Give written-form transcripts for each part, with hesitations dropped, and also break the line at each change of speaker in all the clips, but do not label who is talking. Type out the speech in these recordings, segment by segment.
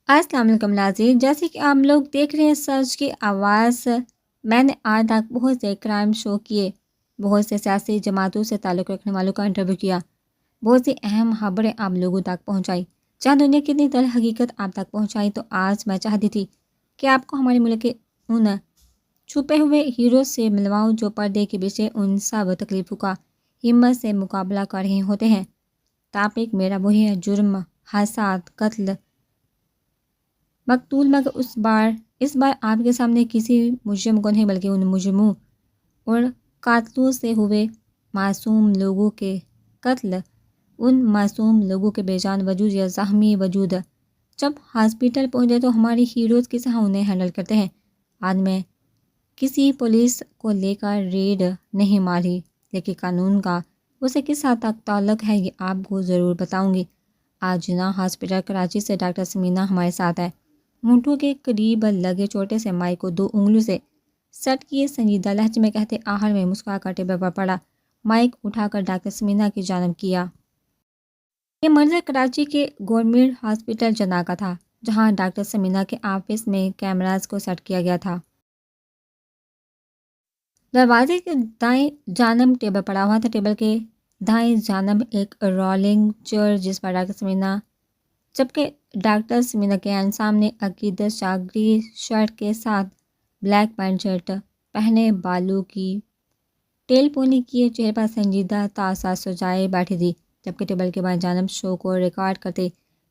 السلام علیکم ناظرین، جیسے کہ آپ لوگ دیکھ رہے ہیں سرچ کی آواز، میں نے آج تک بہت سے کرائم شو کیے، بہت سے سیاسی جماعتوں سے تعلق رکھنے والوں کا انٹرویو کیا، بہت سی اہم خبریں آپ لوگوں تک پہنچائی، چاہے دنیا کی اتنی تر حقیقت آپ تک پہنچائی، تو آج میں چاہتی تھی کہ آپ کو ہمارے ملک کے ان چھپے ہوئے ہیرو سے ملواؤں جو پردے کے پیچھے ان سب تکلیفوں کا ہمت سے مقابلہ کر رہے ہوتے ہیں۔ ٹاپک میرا وہی ہے، جرم، حادثات، قتل، مقتول، مگر اس بار آپ کے سامنے کسی مجرم کو نہیں بلکہ ان مجرموں اور قاتلوں سے ہوئے معصوم لوگوں کے قتل، ان معصوم لوگوں کے بے جان وجود یا زخمی وجود۔ جب ہاسپٹل پہنچے تو ہماری ہیروز کس طرح انہیں ہینڈل کرتے ہیں۔ آج میں کسی پولیس کو لے کر ریڈ نہیں ماری، لیکن قانون کا اسے کس حد تک تعلق ہے یہ آپ کو ضرور بتاؤں گی۔ آج جناح ہاسپٹل کراچی سے ڈاکٹر سمینہ ہمارے ساتھ ہے۔ ہونٹوں کے قریب لگے چھوٹے سے مائک کو 2 انگلیوں سے سیٹ کیے، سنجیدہ لہجے میں کہتے آخر میں مسکرا کر ٹیبل پر پڑا، مائک اٹھا کر ڈاکٹر سمینہ کی جانب کیا۔ یہ منظر کراچی کے گورنمنٹ ہاسپٹل جناح کا تھا، جہاں ڈاکٹر سمینہ کے آفس میں کیمراز کو سیٹ کیا گیا تھا۔ دروازے کے دائیں جانب ٹیبل پڑا ہوا تھا، ٹیبل کے دائیں جانب ایک رولنگ چیئر جس پر ڈاکٹر سمینہ، جبکہ ڈاکٹر سمینہ کے سامنے عقیدت شاہ گری شرٹ کے ساتھ بلیک پینٹ شرٹ پہنے، بالوں کی ٹیل پونی کیے، چہرے پر سنجیدہ تاثر سجائے بیٹھی تھی، جبکہ ٹیبل کے بائیں جانب شو کو ریکارڈ کرتے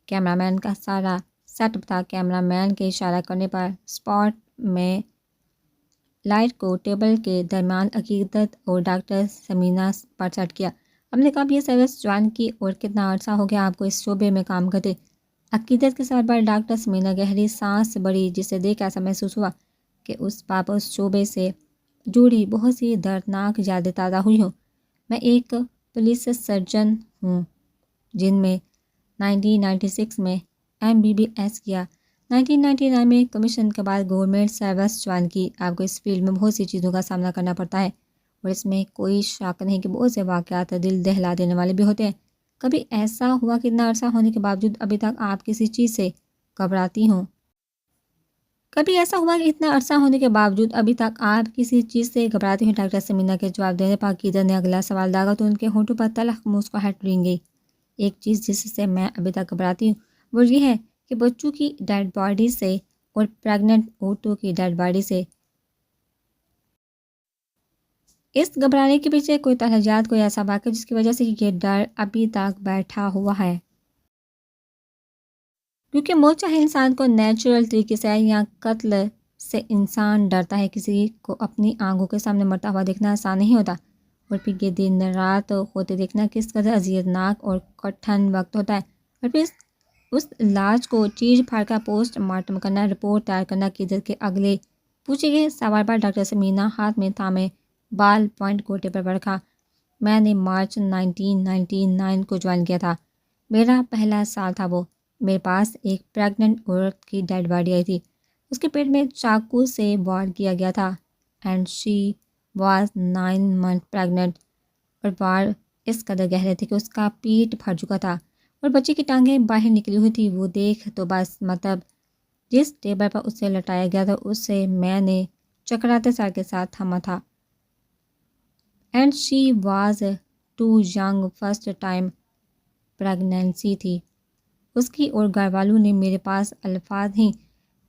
کیمرہ مین کا سارا سیٹ اپ تھا۔ کیمرہ مین کے اشارہ کرنے پر اسپاٹ میں لائٹ کو ٹیبل کے درمیان عقیدت اور ڈاکٹر سمینہ پر سیٹ کیا۔ ہم نے کب یہ سروس جوائن کی اور کتنا عرصہ ہو گیا آپ کو اس شعبے میں کام کرتے؟ عقیدت کے سر پر ڈاکٹر سمینہ گہری سانس بڑھی، جسے دیکھ ایسا محسوس ہوا کہ اس پاپس شعبے سے جڑی بہت سی دردناک یادیں تازہ ہوئی ہوں۔ میں ایک پولیس سرجن ہوں جن میں 1996 میں MBBS کیا، 1999 میں کمیشن کے بعد گورنمنٹ سروس جوائن کی۔ آپ کو اس فیلڈ میں بہت سی چیزوں کا سامنا کرنا پڑتا ہے اور اس میں کوئی شک نہیں کہ بہت سے واقعات دل دہلا دینے والے بھی ہوتے ہیں۔ کبھی ایسا ہوا کہ اتنا عرصہ ہونے کے باوجود ابھی تک آپ کسی چیز سے گھبراتی ہوں؟ کبھی ایسا ہوا کہ اتنا عرصہ ہونے کے باوجود ابھی تک آپ کسی چیز سے گھبراتی ہیں؟ ڈاکٹر سمینہ کے جواب دینے پر عقیدت نے اگلا سوال داغا تو ان کے ہونٹوں پر تلخ مسکراہٹ رنگ گئی۔ ایک چیز جس سے میں ابھی تک گھبراتی ہوں وہ یہ ہے کہ بچوں کی ڈیڈ باڈی سے اور پریگننٹ عورتوں کی ڈیڈ باڈی سے۔ اس گھبرانے کے پیچھے کوئی تلہیات، کوئی ایسا واقعہ جس کی وجہ سے یہ ڈر ابھی تک بیٹھا ہوا ہے؟ کیونکہ موت چاہے انسان کو نیچرل طریقے سے یا قتل سے انسان ڈرتا ہے۔ کسی کو اپنی آنکھوں کے سامنے مرتا ہوا دیکھنا آسان نہیں ہوتا، اور پھر یہ دن رات ہوتے دیکھنا کس قدر اذیت ناک اور کٹھن وقت ہوتا ہے، اور پھر اس لاش کو چیر پھاڑ کر پوسٹ مارٹم کرنا، رپورٹ تیار کرنا۔ عقیدت کے اگلے پوچھے گئے سوال پر ڈاکٹر سمینہ ہاتھ میں تھامے بال پوائنٹ کو ٹیبل پر رکھا۔ میں نے مارچ 1999 کو جوائن کیا تھا، میرا پہلا سال تھا وہ۔ میرے پاس ایک پریگننٹ عورت کی ڈیڈ باڈی آئی تھی، اس کے پیٹ میں چاقو سے وار کیا گیا تھا، and she was 9 months pregnant, اور وار اس قدر گہرے تھے کہ اس کا پیٹ پھٹ چکا تھا اور بچے کی ٹانگیں باہر نکلی ہوئی تھی۔ وہ دیکھ تو بس، مطلب جس ٹیبل پر اسے لٹایا گیا تھا اسے میں نے چکراتے سر کے ساتھ تھاما تھا، and she was too young, first time pregnancy تھی اس کی، اور گھر والوں نے میرے پاس الفاظ ہیں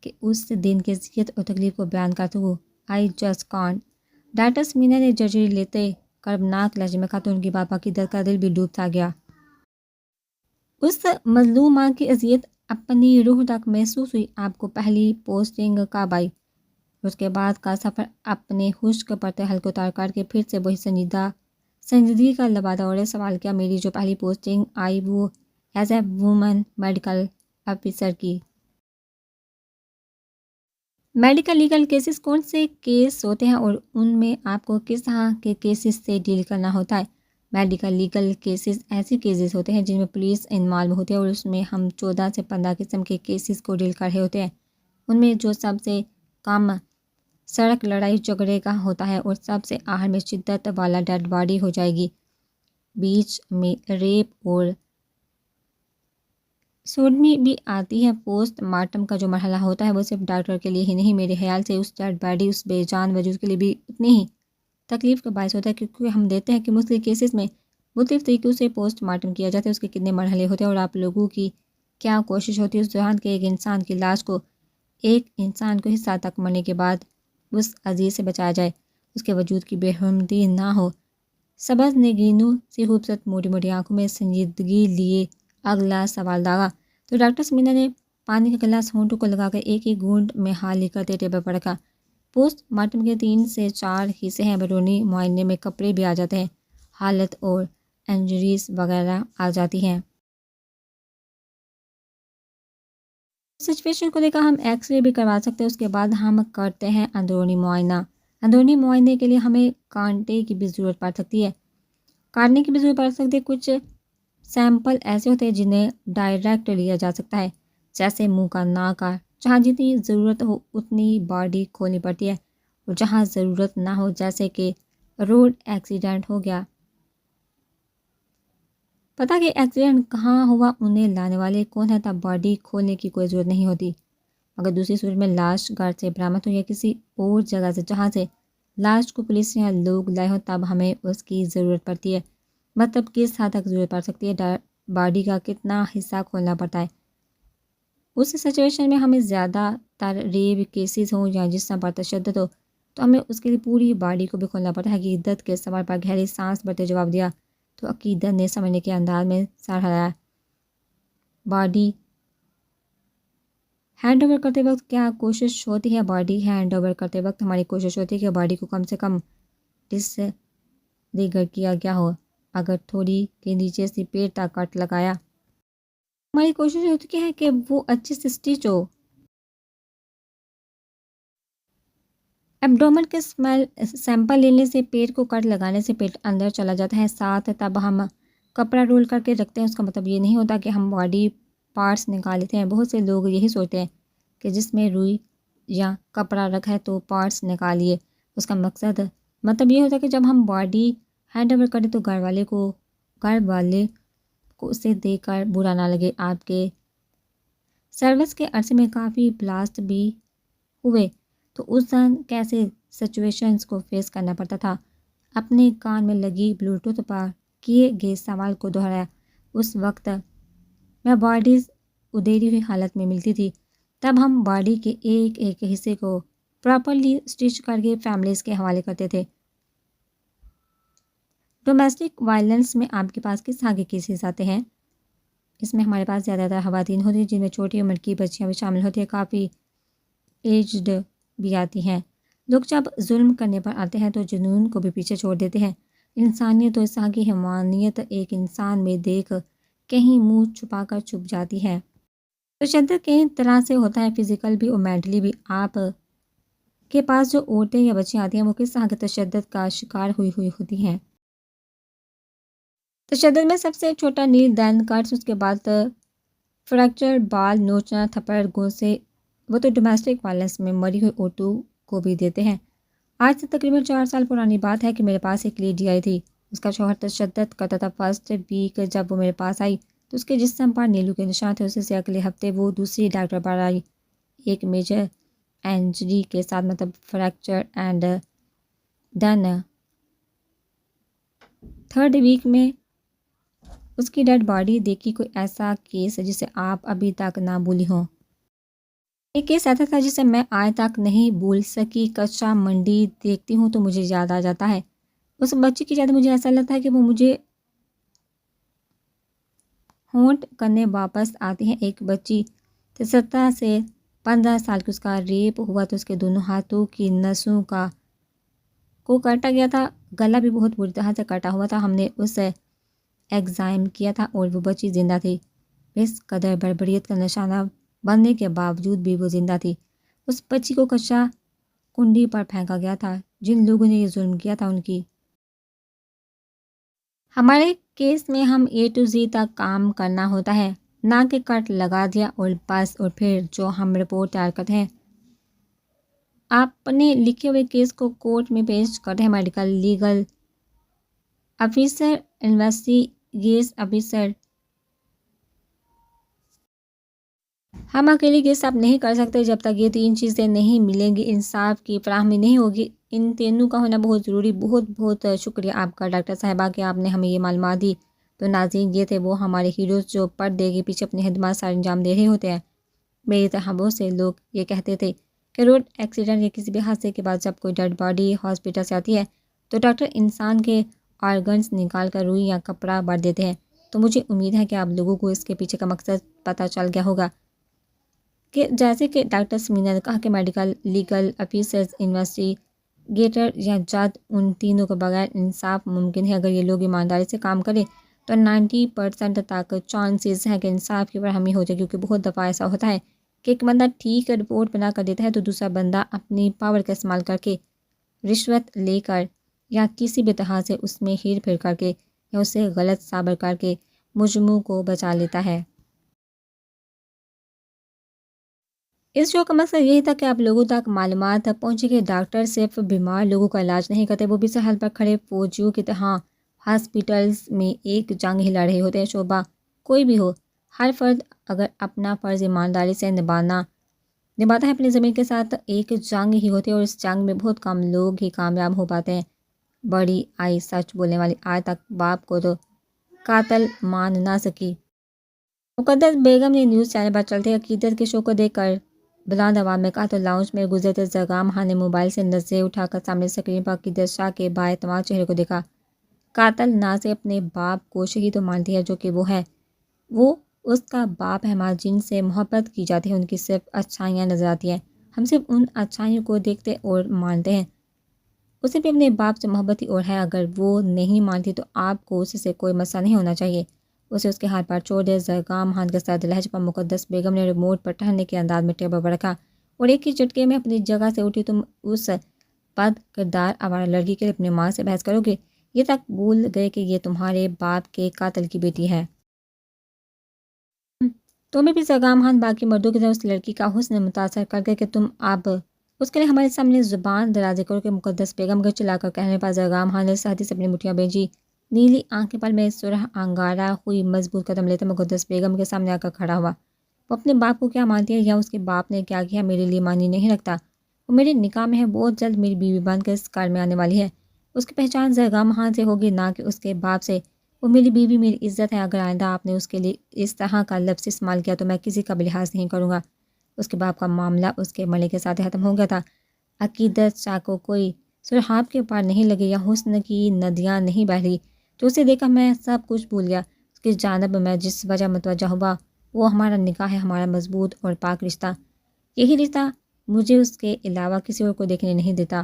کہ اس دن کی اذیت اور تکلیف کو بیان کرتے ہوئے I just can't. Doctor Samina نے جرجری لیتے کربناک لہجے میں کہا تو ان کی بات پر عقیدت کا دل بھی ڈوب سا گیا۔ اس مظلوم ماں کی اذیت اپنی روح تک محسوس ہوئی۔ آپ کو پہلی پوسٹنگ کب آئی؟ اس کے بعد کا سفر اپنے خشک پڑتے حلقے اتار کر کے پھر سے وہی سنجیدگی کا لبادہ اور سوال کیا۔ میری جو پہلی پوسٹنگ آئی وہ as a woman medical officer کی۔ میڈیکل لیگل کیسز کون سے کیس ہوتے ہیں اور ان میں آپ کو کس طرح کے کیسز سے ڈیل کرنا ہوتا ہے؟ میڈیکل لیگل کیسز ایسے کیسز ہوتے ہیں جن میں پولیس انوالو ہوتی ہے، اور اس میں ہم 14 سے 15 قسم کے کیسز کو ڈیل کر رہے ہوتے ہیں۔ ان میں جو سب سے کم سڑک لڑائی جھگڑے کا ہوتا ہے، اور سب سے آخر میں شدت والا ڈیڈ باڈی ہو جائے گی، بیچ میں ریپ اور سوڈمی بھی آتی ہے۔ پوسٹ مارٹم کا جو مرحلہ ہوتا ہے وہ صرف ڈاکٹر کے لیے ہی نہیں، میرے خیال سے اس ڈیڈ باڈی، اس بے جان وجود کے لیے بھی اتنی ہی تکلیف کا باعث ہوتا ہے، کیونکہ ہم دیتے ہیں کہ مختلف کیسز میں مختلف طریقوں سے پوسٹ مارٹم کیا جاتا ہے، اس کے کتنے مرحلے ہوتے ہیں اور آپ لوگوں کی کیا کوشش ہوتی ہے اس دوران کہ ایک انسان کی لاش کو، ایک انسان کو حصہ تک مرنے کے بعد اس عزیز سے بچایا جائے، اس کے وجود کی بے حرمتی نہ ہو۔ سبز نگینوں سی خوبصورت موٹی موٹی آنکھوں میں سنجیدگی لیے اگلا سوال داغا تو ڈاکٹر سمینا نے پانی کا گلاس ہونٹوں کو لگا کر ایک ایک گھونٹ میں حال لکھ کرتے ٹیبل پر رکھا۔ پوسٹ مارٹم کے 3 سے 4 حصے ہیں، بیرونی معائنے میں کپڑے بھی آ جاتے ہیں، حالت اور انجریز وغیرہ آ جاتی ہیں۔ سچویشن کو دیکھا ہم ایکس رے بھی کروا سکتے ہیں، اس کے بعد ہم کرتے ہیں اندرونی معائنہ۔ اندرونی معائنے کے لیے ہمیں کانٹے کی بھی ضرورت پڑ سکتی ہے، کاٹنے کی بھی ضرورت پڑ سکتی ہے۔ کچھ سیمپل ایسے ہوتے ہیں جنہیں ڈائریکٹ لیا جا سکتا ہے، جیسے منہ کا ناک کا، جہاں جتنی ضرورت ہو اتنی باڈی کھولنی پڑتی ہے، اور جہاں ضرورت نہ ہو جیسے کہ روڈ ایکسیڈنٹ ہو گیا، پتہ کہ ایکسیڈنٹ کہاں ہوا، انہیں لانے والے کون ہے، تب باڈی کھولنے کی کوئی ضرورت نہیں ہوتی۔ اگر دوسری صورت میں لاش گھر سے برآمد ہو یا کسی اور جگہ سے جہاں سے لاش کو پولیس یا لوگ لائے ہوں، تب ہمیں اس کی ضرورت پڑتی ہے۔ مطلب کس حد تک ضرورت پڑ سکتی ہے، باڈی کا کتنا حصہ کھولنا پڑتا ہے۔ اس سچویشن میں ہمیں زیادہ تر ریپ کیسز ہوں یا جسم پر تشدد ہو تو ہمیں اس کے لیے پوری باڈی کو بھی کھولنا پڑتا ہے۔ عقیدت کے سوال پر گہری سانس بھرتے جواب دیا تو عقیدت نے سمجھنے کے انداز میں سر ہلایا۔ باڈی ہینڈ اوور کرتے وقت کیا کوشش ہوتی ہے؟ باڈی ہینڈ اوور کرتے وقت ہماری کوشش ہوتی ہے کہ باڈی کو کم سے کم ڈس ریگرڈ کیا گیا ہو۔ اگر تھوڑی کے نیچے سے پیٹ تک کٹ لگایا، ہماری کوشش ہوتی ہے کہ وہ اچھے سے سٹچ ہو۔ ایبڈومن کے سیمپل لینے سے، پیٹ کو کٹ لگانے سے پیٹ اندر چلا جاتا ہے، ساتھ تب ہم کپڑا رول کر کے رکھتے ہیں۔ اس کا مطلب یہ نہیں ہوتا کہ ہم باڈی پارٹس نکال لیتے ہیں۔ بہت سے لوگ یہی سوچتے ہیں کہ جس میں روئی یا کپڑا رکھا ہے تو پارٹس نکالیے۔ اس کا مطلب یہ ہوتا ہے کہ جب ہم باڈی ہینڈ اوور کریں تو گھر والے کو اسے دیکھ کر برا نہ لگے۔ آپ کے سروس کے عرصے میں کافی بلاسٹ بھی ہوئے تو اس دن کیسے سچویشنز کو فیس کرنا پڑتا تھا؟ اپنے کان میں لگی بلوٹوتھ پر کیے گئے سوال کو دہرایا۔ اس وقت میں باڈیز ادھیری ہوئی حالت میں ملتی تھی، تب ہم باڈی کے ایک ایک حصے کو پراپرلی سٹچ کر کے فیملیز کے حوالے کرتے تھے۔ ڈومیسٹک وائلنس میں آپ کے پاس کس طرح کے کیسز آتے ہیں؟ اس میں ہمارے پاس زیادہ تر خواتین ہوتی ہیں، جن میں چھوٹی عمر کی بچیاں بھی شامل ہوتی ہیں، کافی ایجڈ بھی آتی ہیں۔ لوگ جب ظلم کرنے پر آتے ہیں تو جنون کو بھی پیچھے چھوڑ دیتے ہیں۔ انسانیت و اس طرح کی حیوانیت ایک انسان میں دیکھ کہیں منہ چھپا کر چھپ جاتی ہے۔ تشدد کئی طرح سے ہوتا ہے، فزیکل بھی اور مینٹلی بھی۔ آپ کے پاس جو عورتیں یا بچیاں آتی ہیں وہ کس طرح کے تشدد کا شکار ہوئی ہوتی ہیں؟ تشدد میں سب سے چھوٹا نیل، دین کٹس، اس کے بعد فریکچر، بال نوچنا، تھپڑ، گوسے۔ وہ تو ڈومیسٹک وائلنس میں مری ہوئی عورتوں کو بھی دیتے ہیں۔ آج سے تقریباً 4 سال پرانی بات ہے کہ میرے پاس ایک لیڈی آئی تھی۔ اس کا شوہر تشدد کرتا تھا۔ فرسٹ ویک جب وہ میرے پاس آئی تو اس کے جسم پر نیلو کے نشان تھے۔ اسے سے اگلے ہفتے وہ دوسری ڈاکٹر پر آئی ایک میجر انجری کے ساتھ، مطلب fracture, and then third week میں اس کی ڈیڈ باڈی دیکھی۔ کوئی ایسا کیس جسے آپ ابھی تک نہ بھولی ہوں؟ ایک کیس ایسا تھا جسے میں آج تک نہیں بھول سکی۔ کچا منڈی دیکھتی ہوں تو مجھے یاد آ جاتا ہے اس بچی کی یاد۔ مجھے ایسا لگتا ہے کہ وہ مجھے ہونٹ کرنے واپس آتی ہے۔ ایک بچی 17 سے 15 سال کی، اس کا ریپ ہوا تو اس کے دونوں ہاتھوں کی نسوں کو کاٹا گیا تھا، گلا بھی بہت بری طرح سے کٹا ہوا تھا۔ ہم نے اسے ایگزائم کیا تھا اور وہ بچی زندہ تھی۔ اس قدر بربریت کا نشانہ بننے کے باوجود بھی وہ زندہ تھی۔ اس بچی کو کچا کنڈی پر پھینکا گیا تھا۔ جن لوگوں نے یہ ظلم کیا تھا ان کی ہمارے کیس میں ہم A to Z تک کام کرنا ہوتا ہے، نہ کہ کٹ لگا دیا اور بس۔ اور پھر جو ہم رپورٹ تیار کرتے ہیں، اپنے لکھے ہوئے کیس کو کورٹ میں پیش کرتے ہیں۔ Medical legal officer, investigation officer, ہم اکیلے یہ سب نہیں کر سکتے جب تک یہ 3 چیزیں نہیں ملیں گی، انصاف کی فراہمی نہیں ہوگی۔ ان تینوں کا ہونا بہت ضروری۔ بہت بہت شکریہ آپ کا ڈاکٹر صاحبہ کہ آپ نے ہمیں یہ معلومات دی۔ تو ناظرین، یہ تھے وہ ہمارے ہیروز جو پردے کے پیچھے اپنی خدمات سر انجام دے رہے ہوتے ہیں۔ میری طرح بہت سے لوگ یہ کہتے تھے کہ روڈ ایکسیڈنٹ یا کسی بھی حادثے کے بعد جب کوئی ڈیڈ باڈی ہاسپٹل سے آتی ہے تو ڈاکٹر انسان کے آرگنز نکال کر روئی یا کپڑا بھر دیتے ہیں۔ تو مجھے امید ہے کہ آپ لوگوں کو اس کے پیچھے کا مقصد پتہ چل گیا ہوگا کہ جیسے کہ ڈاکٹر سمینا نے کہا کہ میڈیکل، لیگل افیسرز، انویسٹیگیٹر یا جج، ان تینوں کے بغیر انصاف ممکن ہے۔ اگر یہ لوگ ایمانداری سے کام کریں تو 90% تک چانسز ہے کہ انصاف کی فراہمی ہو جائے، کیونکہ بہت دفعہ ایسا ہوتا ہے کہ ایک بندہ ٹھیک رپورٹ بنا کر دیتا ہے تو دوسرا بندہ اپنی پاور کا استعمال کر کے، رشوت لے کر یا کسی بھی طرح سے اس میں ہیر پھیر کر کے یا اسے غلط ثابت کر کے مجرموں کو بچا لیتا ہے۔ اس شو کا مقصد یہی تھا کہ آپ لوگوں تک معلومات پہنچے کہ ڈاکٹر صرف بیمار لوگوں کا علاج نہیں کرتے، وہ بھی سرحد پر کھڑے فوجیوں کی طرح ہاسپٹلز میں ایک جنگ ہی لڑ رہے ہوتے ہیں۔ شعبہ کوئی بھی ہو، ہر فرد اگر اپنا فرض ایمانداری سے نبھاتا ہے اپنی زمین کے ساتھ، ایک جنگ ہی ہوتی ہے اور اس جنگ میں بہت کم لوگ ہی کامیاب ہو پاتے ہیں۔ بڑی آئی سچ بولنے والی آج تک باپ کو تو قاتل مان نہ سکی۔ مقدس بیگم نے نیوز چینل پر چلتے عقیدت کے شو کو دیکھ کر بلند آواز میں کہا تو لاؤنج میں گزرتے زرگام خان نے موبائل سے نظریں اٹھا کر سامنے اسکرین پر عقیدت شاہ کے بااعتماد چہرے کو دیکھا۔ قاتل نہ سے اپنے باپ کو شہید تو مانتی ہے جو کہ وہ ہے، وہ اس کا باپ ہے، ماں جن سے محبت کی جاتی ہے ان کی صرف اچھائیاں نظر آتی ہیں، ہم صرف ان اچھائیوں کو دیکھتے اور مانتے ہیں۔ اسے بھی اپنے باپ سے محبت ہی اور ہے، اگر وہ نہیں مانتی تو آپ کو اس سے کوئی مسئلہ نہیں ہونا چاہیے۔ اسے اس کے ہاتھ پر چھوڑ دے۔ زرگام خان کے سرد لہجے پر مقدس بیگم نے ریموٹ پر ٹہلنے کے انداز میں ٹیبل پر رکھا اور ایک ہی جھٹکے میں اپنی جگہ سے اٹھی۔ تم اس بد کردار آوارہ لڑکی کے لیے اپنی ماں سے بحث کرو گے؟ یہ تک بھول گئے کہ یہ تمہارے باپ کے قاتل کی بیٹی ہے۔ تمہیں بھی زرگام خان باقی مردوں کی طرح اس لڑکی کا حسن متاثر کر گئے کہ تم اب اس کے لیے ہمارے سامنے زبان درازی کرو کہ مقدس بیگم کے چلا کر کہنے پر زرگام خان نے سختی سے اپنی مٹھیاں بھیجی۔ نیلی آنکھیں پل میں سرخ انگارہ ہوئی مضبوط قدم لیتے مقدس بیگم کے سامنے آ کر کھڑا ہوا۔ وہ اپنے باپ کو کیا مانتی ہے یا اس کے باپ نے کیا کیا میرے لیے معنی نہیں رکھتا۔ وہ میرے نکاح میں ہے، بہت جلد میری بیوی بن کر اس گھر میں آنے والی ہے۔ اس کی پہچان زرگام خان سے ہوگی، نہ کہ اس کے باپ سے۔ وہ میری بیوی، میری عزت ہے، اگر آئندہ آپ نے اس کے لیے اس طرح کا لفظ استعمال کیا تو میں کسی کا بھی لحاظ نہیں کروں گا۔ اس کے باپ کا معاملہ اس کے مرنے کے ساتھ ختم ہو گیا تھا۔ عقیدت شاہ کو کوئی سرحاب کے پار نہیں لگے یا حسن کی ندیاں نہیں بہہ رہی، تو اسے دیکھا میں سب کچھ بھول گیا۔ اس کی جانب میں جس وجہ متوجہ ہوا وہ ہمارا نکاح ہے، ہمارا مضبوط اور پاک رشتہ۔ یہی رشتہ مجھے اس کے علاوہ کسی اور کو دیکھنے نہیں دیتا۔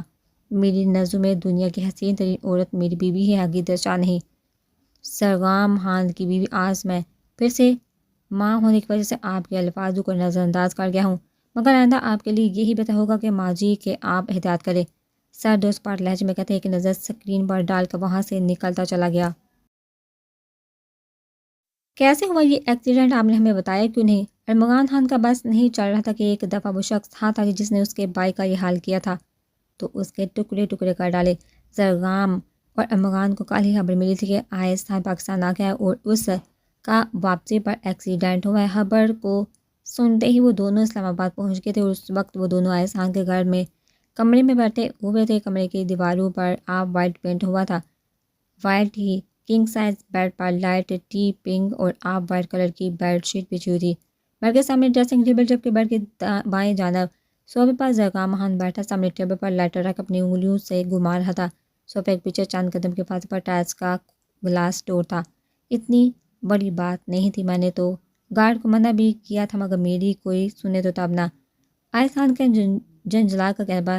میری نظروں میں دنیا کی حسین ترین عورت میری بیوی ہے، عقیدت شاہ نہیں۔ زرگام خان کی بیوی آج میں پھر سے ماں ہونے کی وجہ سے آپ کے الفاظوں کو نظر انداز کر گیا ہوں، مگر آئندہ آپ کے لیے یہی بہتر ہوگا کہ ماں جی کہ آپ احتیاط کریں۔ سر دوست پاٹ لہجے میں کہتے ہیں کہ نظر اسکرین پر ڈال کر وہاں سے نکلتا چلا گیا۔ کیسے ہوا یہ ایکسیڈنٹ آپ نے ہمیں بتایا کیوں نہیں؟ ارمغان خان کا بس نہیں چل رہا تھا کہ ایک دفعہ وہ شخص تھا جس نے اس کے بھائی کا یہ حال کیا تھا تو اس کے ٹکڑے ٹکڑے کر ڈالے۔ زرگام اور ارمغان کو کل ہی خبر ملی تھی کہ آئس خان پاکستان آ گیا ہے اور اس کا واپسی پر ایکسیڈنٹ ہوا ہے۔ خبر کو سنتے ہی وہ دونوں اسلام آباد پہنچ گئے تھے اور اس وقت وہ دونوں آئس خان کے گھر میں کمرے میں بیٹھے ہوئے تھے۔ کمرے کی دیواروں پر آف وائٹ پینٹ ہوا تھا، وائٹ ہی کنگ سائز بیڈ پر لائٹ ٹی پنک اور آف وائٹ کلر کی بیڈ شیٹ بچھی ہوئی تھی۔ بیڈ کے سامنے ڈریسنگ ٹیبل، جبکہ بیڈ کی بائیں جانب صوفے پر زرگام خان بیٹھا سامنے ٹیبل پر لائٹر رکھ اپنی انگلیوں سے گھما رہا تھا۔ صوفے کے پیچھے چند قدم کے فاصلے پر ٹائلس کا گلاس ڈور تھا۔ اتنی بڑی بات نہیں تھی، میں نے تو گارڈ کو منع بھی کیا تھا، مگر میری کوئی سنے تو تب نہ۔ آئس خان کے جنجلا کا کہنا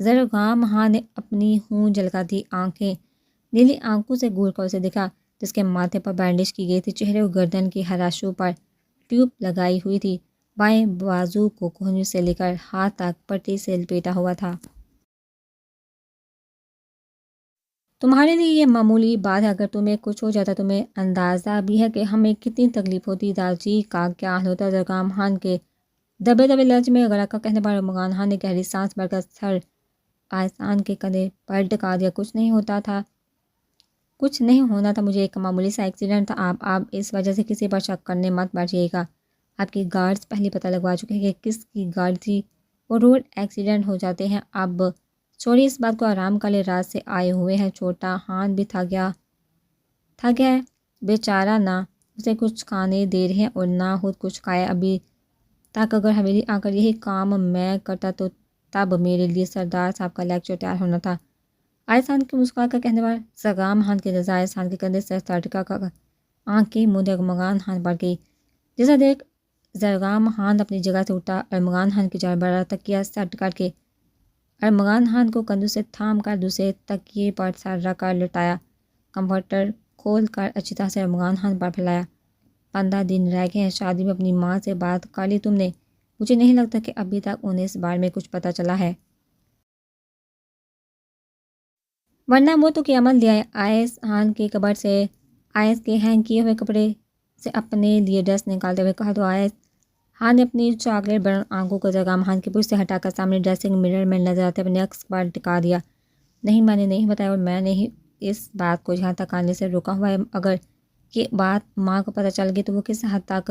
زرگام خان نے اپنی ہوں جھلکاتی آنکھیں نیلی آنکھوں سے گھور کر اسے دیکھا جس کے ماتھے پر بینڈیج کی گئی تھی، چہرے اور گردن کی ہراشوں پر ٹیوب لگائی ہوئی تھی، بائیں بازو کو کوہنیوں سے لے کر ہاتھ تک پٹی سے لپیٹا ہوا تھا۔ تمہارے لیے یہ معمولی بات ہے، اگر تمہیں کچھ ہو جاتا تمہیں اندازہ بھی ہے کہ ہمیں کتنی تکلیف ہوتی۔ داجی کا کیا حال ہوتا؟ زرگام خان کے دبے دبے لہجے میں غرق کا کہنے پر ارمغان خان نے گہری سانس بھر کر سر آئسان کے کندھے پر ٹکا دیا۔ کچھ نہیں ہونا تھا، مجھے ایک معمولی سا ایکسیڈنٹ تھا۔ آپ اس وجہ سے کسی پر شک کرنے مت بیٹھیے گا۔ آپ کی گارڈز پہلے پتہ لگوا چکے ہیں کہ کس کی گاڑی تھی، وہ روڈ ایکسیڈنٹ ہو جاتے ہیں۔ اب چوری اس بات کو آرام کا لے رات سے آئے ہوئے ہیں۔ چھوٹا ہان بھی تھک گیا ہے بیچارہ، نہ اسے کچھ کھانے دے رہے ہیں اور نہ خود کچھ کھایا ابھی تک۔ اگر حویلی آ کر یہی کام میں کرتا تو تب میرے لیے سردار صاحب کا لیکچر تیار ہونا تھا۔ آئس خان کی مسکرا کر کہنے والا زرگام خان کے نظر آئس خان کے کندھے سے سٹکا کر آنکھیں مودے ارمغان خان پر گئی، جسے دیکھ زرگام خان اپنی جگہ سے اٹھا۔ ارمغان خان کی جانب بڑا تکیہ سیٹ کر کے ارمغان خان کو کندھوں سے تھام کر دوسرے تکیے پر سر رکھ کر لٹایا، کمفرٹر کھول کر اچھی طرح سے ارمغان خان پر پھیلایا۔ 15 دن رہ گئے ہیں شادی میں، اپنی ماں سے بات کر لی تم نے؟ مجھے نہیں لگتا کہ ابھی تک انہیں اس بارے میں کچھ پتہ چلا ہے، ورنہ وہ تو قیامت لے آئے۔ آئس خان کے کبرڈ سے آئس کے ہینگ کیے ہوئے کپڑے سے اپنے لیے ڈریس نکالتے ہوئے کہا تو آئس خان نے اپنی چاکلیٹ براؤن آنکھوں کو زرگام خان کے پشت سے ہٹا کر سامنے ڈریسنگ مرر میں نظر آتے اپنے عکس پر ٹکا دیا۔ نہیں، میں نے نہیں بتایا، اور میں نے ہی اس بات کو یہاں تک آنے سے روکا ہوا ہے۔ اگر یہ بات ماں کو پتہ چل گئی تو وہ کس حد تک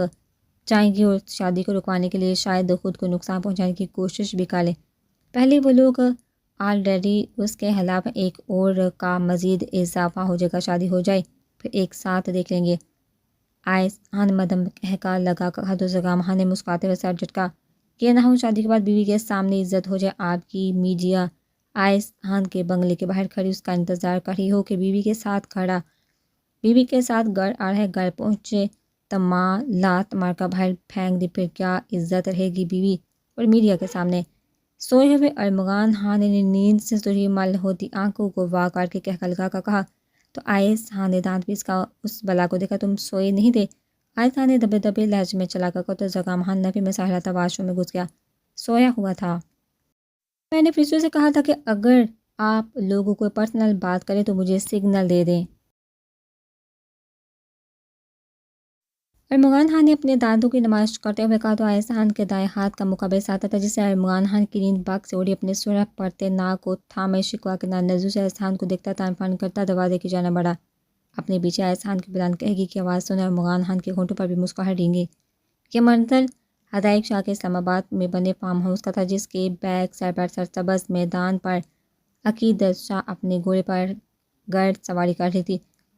جائیں گی اور شادی کو رکوانے کے لیے شاید خود کو نقصان پہنچانے کی کوشش بھی کر لیں۔ پہلے وہ لوگ آلریڈی اس کے خلاف ایک اور کا مزید اضافہ ہو جائے گا، شادی ہو جائے پھر ایک ساتھ دیکھ لیں گے۔ آئس خان مدم کہکا لگا کر تو زرگام خان نے مسکراتے ہوئے سر جھٹکا کہ نہ ہو شادی کے بعد بیوی کے سامنے عزت ہو جائے آپ کی۔ میڈیا آئس خان کے بنگلے کے باہر کھڑی اس کا انتظار کر رہی ہو کہ بیوی کے ساتھ گھر آ رہے، گھر پہنچے تمام لات مار کر باہر پھینک دی، پھر کیا عزت رہے گی بیوی اور میڈیا کے سامنے۔ سوئے ہوئے ارمغان خان نے نیند سے سرخی مل ہوتی آنکھوں کو وا کر کے کہکا لگا کر کہا تو آئس خان نے دانت پیس کا اس بلا کو دیکھا، تم سوئے نہیں تھے؟ آئس خان نے دبے دبے لہجے میں چلا کر کہا تو زرگام خان نفی میں سہلاتا واش روم میں گھس گیا۔ سویا ہوا تھا، میں نے فرشتوں سے کہا تھا کہ اگر آپ لوگوں کو پرسنل بات کریں تو مجھے سگنل دے دیں۔ ارمغان خان نے اپنے دانتوں کی نمائش کرتے ہوئے کہا تو آئس خان کے دائیں ہاتھ کا مقابلہ ساتھ تھا، جسے ارمغان خان کی نیند باغ سے اڑی اپنے سرخ پڑتے ناک کو تھامے شکوہ کے نظروں سے آئس خان کو دیکھتا تعین فان کرتا دروازے کی جانب بڑھا۔ اپنے پیچھے آئس خان کی بلند کہگی کی آواز سن ارمغان خان کے ہونٹوں پر بھی مسکراہٹ رنگی۔ یہ منظر ہدایق شاہ کے اسلام آباد میں بنے فارم ہاؤس کا تھا، جس کے بیک سائڈ پر سرسبز میدان پر عقیدت شاہ اپنے گھوڑے پر گرد سواری کر رہی تھی،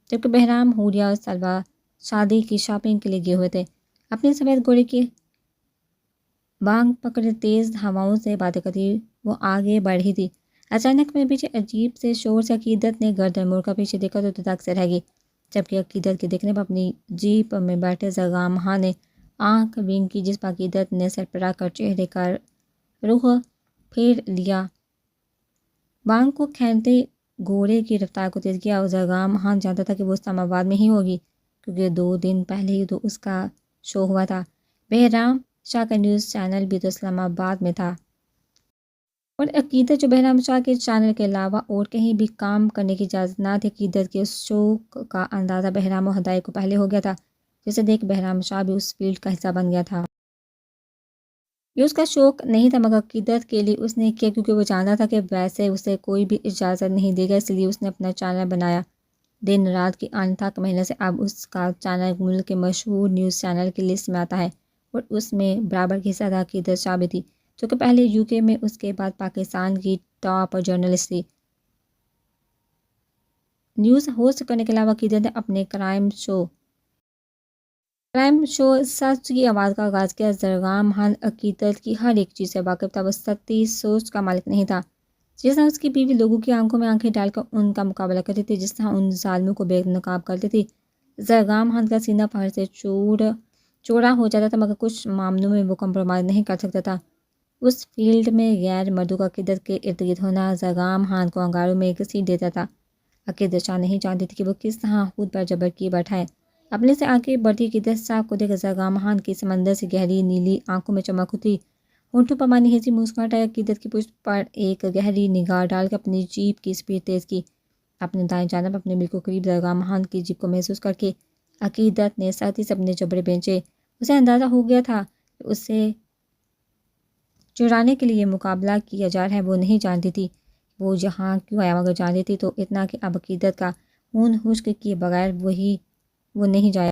جبکہ بہرام، حوریہ اور سلوہ شادی کی شاپنگ کے لیے گئے ہوئے تھے۔ اپنے سفید گھوڑے کی بانگ پکڑے تیز ہواؤں سے باتیں کرتی وہ آگے بڑھ رہی تھی۔ اچانک میں پیچھے عجیب سے شور سے عقیدت نے گردن موڑ کر پیچھے دیکھا تو دھک سے رہ گئی، جبکہ عقیدت کے دیکھنے پر اپنی جیپ میں بیٹھے زرگام خان نے آنکھ ونک کی، جس پر عقیدت نے سرپرا کر چہرے کا رخ پھیر لیا۔ بانگ کو کھینچتے گھوڑے کی رفتار کو تیز کیا اور زرگام خان جانتا تھا کہ وہ اسلام آباد میں ہی ہوگی، کیونکہ 2 دن پہلے ہی تو اس کا شو ہوا تھا۔ بہرام شاہ کا نیوز چینل بھی تو اسلام آباد میں تھا، اور عقیدت جو بہرام شاہ کے چینل کے علاوہ اور کہیں بھی کام کرنے کی اجازت نہ تھی۔ عقیدت کے اس شوق کا اندازہ بہرام و ہدایق کو پہلے ہو گیا تھا، جسے دیکھ بہرام شاہ بھی اس فیلڈ کا حصہ بن گیا تھا۔ یہ اس کا شوق نہیں تھا، مگر عقیدت کے لیے اس نے کیا، کیونکہ وہ جانتا تھا کہ ویسے اسے کوئی بھی اجازت نہیں دے گا، اس لیے اس نے اپنا چینل بنایا۔ دن رات کی انتھک محنت سے اب اس کا چینل ملک کے مشہور نیوز چینل کی لسٹ میں آتا ہے، اور اس میں برابر کی حصہ عقیدت شاہ بھی تھی، جو کہ پہلے UK میں، اس کے بعد پاکستان کی ٹاپ جرنلسٹ تھی۔ نیوز ہوسٹ کرنے کے علاوہ عقیدت نے اپنے کرائم شو سچ کی آواز کا آغاز کیا۔ زرگام خان عقیدت کی ہر ایک چیز سے واقف تھا، وہ سطحی سوچ کا مالک نہیں تھا۔ جس طرح اس کی بیوی لوگوں کی آنکھوں میں آنکھیں ڈال کر ان کا مقابلہ کرتی تھی، جس طرح ان ظالموں کو بے نقاب کرتی تھی، زرگام خان کا سینہ فخر سے چوڑا ہو جاتا تھا، مگر کچھ معاملوں میں وہ کمپرومائز نہیں کر سکتا تھا۔ اس فیلڈ میں غیر مردوں کا عقیدت کے ارد گرد ہونا زرگام خان کو انگاروں میں گھسیٹ دیتا تھا۔ عقیدت شاہ نہیں جانتی تھی کہ وہ کس طرح خود پر جبر کیے بیٹھا ہے۔ اپنے سے آگے بڑھتی عقیدت شاہ کو دیکھ زرگام خان کی سمندر سے گہری نیلی آنکھوں میں چمک اتری، ہونٹوں پر مانی ہنسی مسکراہٹ آئی۔ عقیدت کی پشت پر ایک گہری نگاہ ڈال کر اپنی جیپ کی سپیڈ تیز کی، اپنے دائیں جانب اپنے بالکل قریب زرگام خان کی جیپ کو محسوس کر کے عقیدت نے سختی سے اپنے جبڑے بھینچے۔ اسے اندازہ ہو گیا تھا کہ اسے چرانے کے لیے مقابلہ کیا جا رہا ہے۔ وہ نہیں جانتی تھی وہ یہاں کیوں آیا، مگر جانتی تھی تو اتنا کہ اب عقیدت کا خون خشک کیے بغیر وہ نہیں جایا